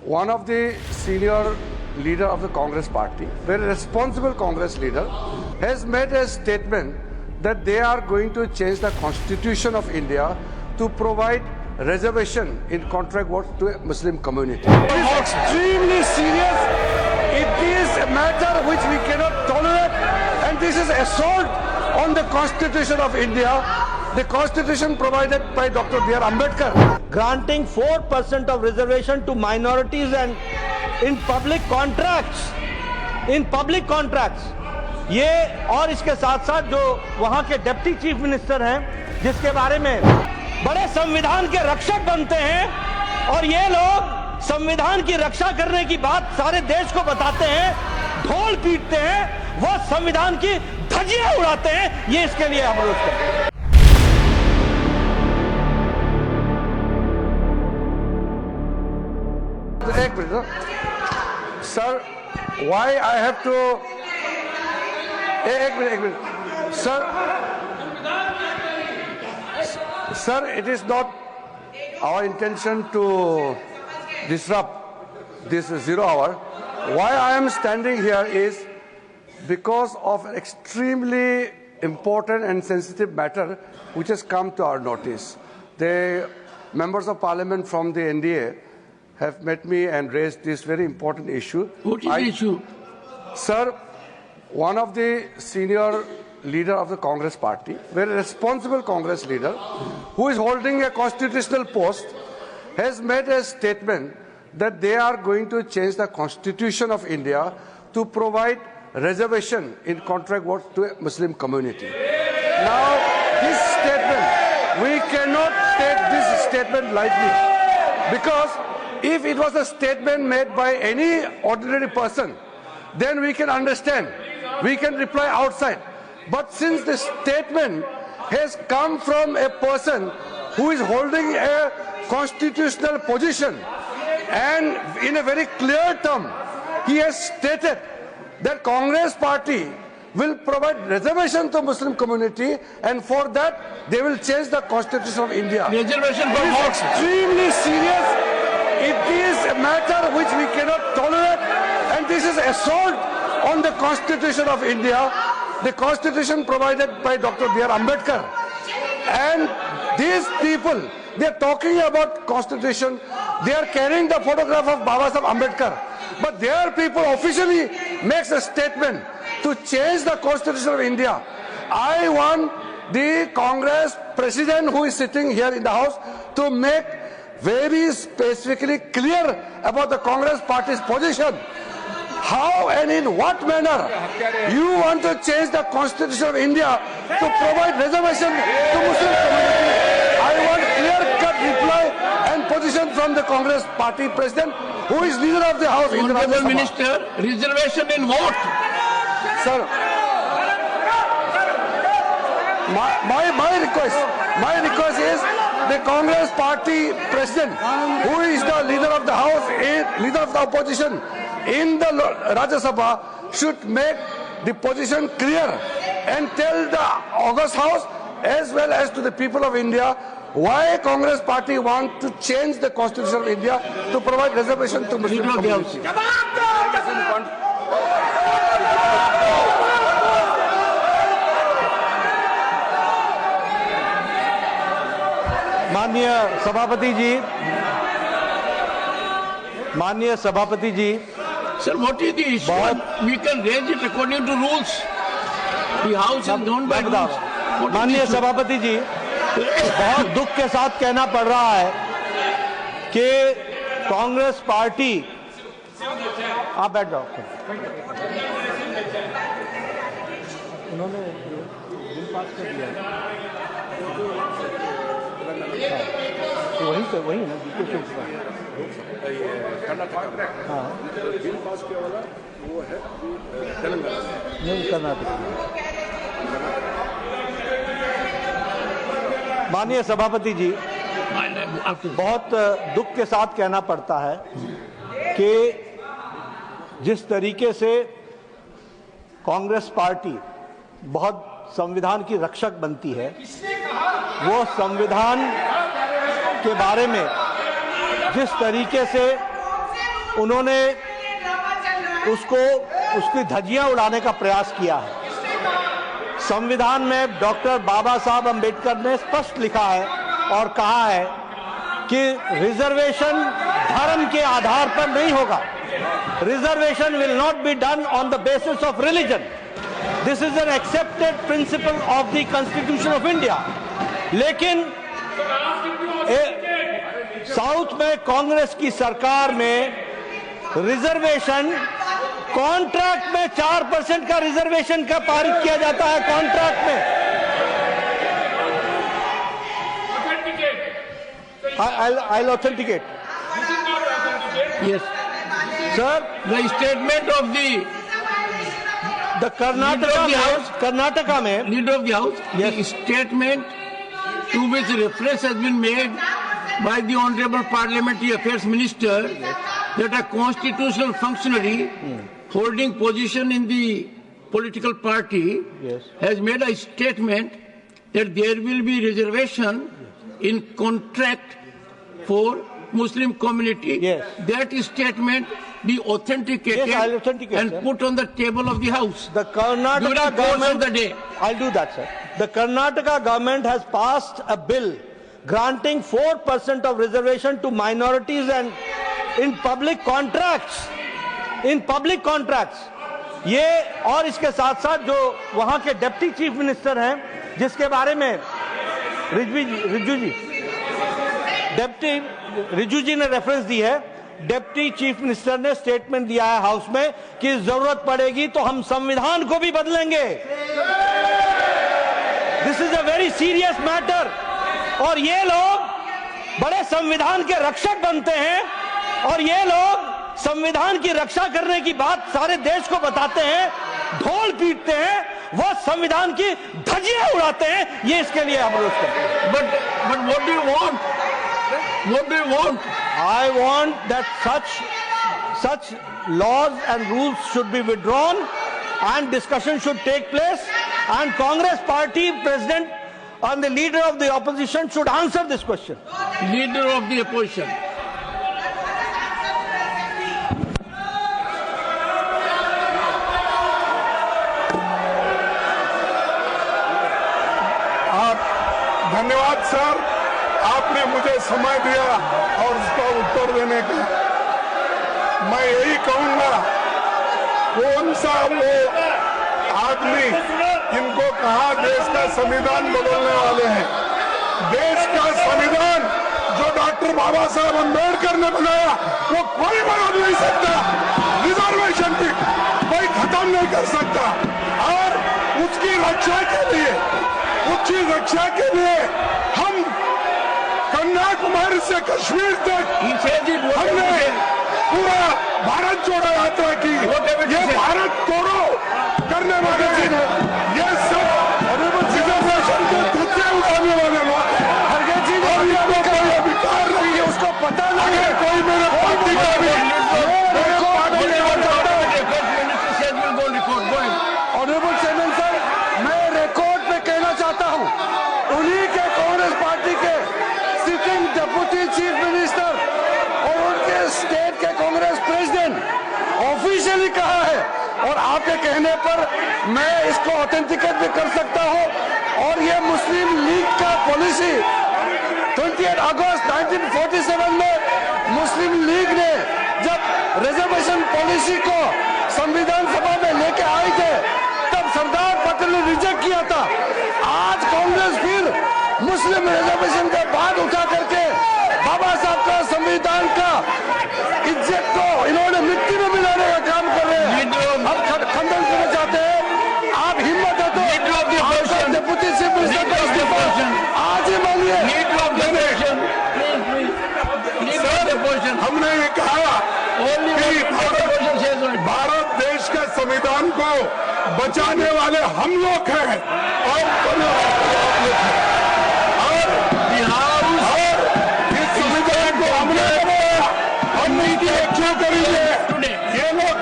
one of the senior leader of the Congress party, very responsible Congress leader, has made a statement that they are going to change the constitution of India to provide reservation in contract work to a Muslim community. It is extremely serious. It is a matter which we cannot tolerate, and this is assault on the constitution of India, the constitution provided by Dr. B.R. Ambedkar. Granting 4% of reservation to minorities and in public contracts, ये और इसके साथ साथ जो वहां के deputy chief minister हैं, जिसके बारे में बड़े संविधान के रक्षक बनते हैं और ये लोग संविधान की रक्षा करने की बात सारे देश को बताते हैं, ढोल पीटते हैं, वो संविधान की धज्जियां उड़ाते हैं, ये इसके लिए अवरोध करते हैं। एक minute sir, why I have to एक minute sir, it is not our intention to disrupt this 0 hour. Why I am standing here is because of an extremely important and sensitive matter which has come to our notice. The members of parliament from the NDA have met me and raised this very important issue. What is the issue? Sir, one of the senior leader of the Congress party, very responsible Congress leader, who is holding a constitutional post, has made a statement that they are going to change the constitution of India to provide reservation in contract work to a Muslim community. Now, this statement, we cannot take this statement lightly, because if it was a statement made by any ordinary person, then we can understand, we can reply outside. But since the statement has come from a person who is holding a constitutional position, and in a very clear term, he has stated that Congress party will provide reservation to Muslim community, and for that they will change the constitution of India. Reservation It for is what? extremely serious. It is a matter which we cannot tolerate, and this is assault on the constitution of India, the constitution provided by Dr. B.R. Ambedkar. And these people, they are talking about constitution, they are carrying the photograph of Baba Saheb Ambedkar, but their people officially makes a statement to change the constitution of India. I want the Congress president who is sitting here in the house to make very specifically clear about the Congress party's position. How and in what manner you want to change the constitution of India to provide reservation to Muslim community? I want clear-cut reply and position from the Congress party president, who is leader of the house in the Rajya Honorable Sabha. Minister, reservation in what? Sir, my request is the Congress party president, who is the leader of the house, leader of the opposition in the Rajya Sabha, should make the position clear and tell the August House as well as to the people of India why Congress party want to change the constitution of India to provide reservation to Muslim Leader of the House. community. माननीय सभापति जी, Sir, what is the issue? We can raise it according to rules. The house is governed by rules. What is the माननीय issue? सभापति जी, बहुत दुख के साथ कहना पड़ रहा है कि कांग्रेस पार्टी, आप बैठ जाओ, उन्होंने बिल पास कर दिया तो वही ना हाँ बिल पास किया वाला वो है तेलंगाना नहीं कर्नाटक। माननीय सभापति जी, बहुत दुख के साथ कहना पड़ता है कि जिस तरीके से कांग्रेस पार्टी बहुत संविधान की रक्षक बनती है, वो संविधान के बारे में जिस तरीके से उन्होंने उसकी धज्जियां उड़ाने का प्रयास किया है। संविधान में डॉक्टर बाबा साहब अंबेडकर ने स्पष्ट लिखा है और कहा है कि रिजर्वेशन धर्म के आधार पर नहीं होगा। Reservation will not be done on the basis of religion. This is an accepted principle of the constitution of India. लेकिन साउथ में कांग्रेस की सरकार में रिजर्वेशन कॉन्ट्रैक्ट में 4% का रिजर्वेशन का पारित किया जाता है। कॉन्ट्रैक्ट में I'll authenticate. Yes. Sir, The statement of the Karnataka में Leader of the House, Yes. the statement to which reference has been made by the Honorable Parliamentary Affairs Minister that a constitutional functionary holding position in the political party Yes. has made a statement that there will be reservation in contract for Muslim community. Yes. That statement be authenticated Yes, I'll authenticate, and sir. put on the table of the House. the Karnataka During the course government, of the day. I'll do that, sir. The Karnataka government has passed a bill granting 4% of reservation to minorities and in public contracts. In public contracts. ये और इसके साथ साथ जो वहां के deputy chief minister हैं, जिसके बारे में रिजू जी ने रेफरेंस दी है, डिप्टी चीफ मिनिस्टर ने स्टेटमेंट दिया है हाउस में कि जरूरत पड़ेगी तो हम संविधान को भी बदलेंगे। This is a very serious matter. और ये लोग बड़े संविधान के रक्षक बनते हैं और ये लोग संविधान की रक्षा करने की बात सारे देश को बताते हैं, ढोल पीटते हैं, वो संविधान की धज्जियां उड़ाते हैं। ये इसके लिए हम रोक करते हैं। But what do you want? What do you want? I want that such laws and rules should be withdrawn and discussion should take place, and Congress party president and the leader of the opposition should answer this question. Leader of the opposition. धन्यवाद sir, आपने मुझे समय दिया और उसका उत्तर देने का। मैं यही कहूंगा, कौन सा वो आदमी इनको कहा देश का संविधान बदलने वाले हैं? देश का संविधान जो डॉक्टर बाबा साहब अम्बेडकर ने बनाया वो कोई बदल नहीं सकता। रिजर्वेशन भी कोई खत्म नहीं कर सकता। और उसकी रक्षा के लिए हम कन्याकुमारी से कश्मीर तक हमने पूरा भारत जोड़ो यात्रा की। ये भारत तोड़ो करने वाले ये सब रिजर्वेशन के धज्जे उड़ाने वाले लोग और इनको कोई अधिकार नहीं है, उसको पता नहीं है। कोई मेरे पार्टी का भी ऑनरेबल चेयरमैन सर, मैं रिकॉर्ड पे कहना चाहता हूं, उन्हीं के कांग्रेस पार्टी के सिटिंग डिप्टी चीफ मिनिस्टर और उनके स्टेट के कांग्रेस प्रेसिडेंट ऑफिशियली कहा है, और आपके कहने पर मैं इसको ऑथेंटिकेट भी कर सकता हूं। और ये मुस्लिम लीग का पॉलिसी 28 अगस्त 1947 में मुस्लिम लीग ने जब रिजर्वेशन पॉलिसी को संविधान सभा में लेके आए थे, तब सरदार पटेल ने रिजेक्ट किया था। आज कांग्रेस फिर मुस्लिम रिजर्वेशन के बाद उठा करके बाबा साहब का संविधान का इज्जत को इन्होंने मिट्टी में मिलाने का काम कर रहे हैं। हम खंडन करना चाहते हैं। आप हिम्मत है तो डिप्टी चीफ मिनिस्टर का इस्तीफा आज ही मांगिए। हमने ये कहा कि भारत देश के संविधान को बचाने वाले हम लोग हैं और इस संविधान को हमने बनाया, हम नीति क्यों करेंगे? ये लोग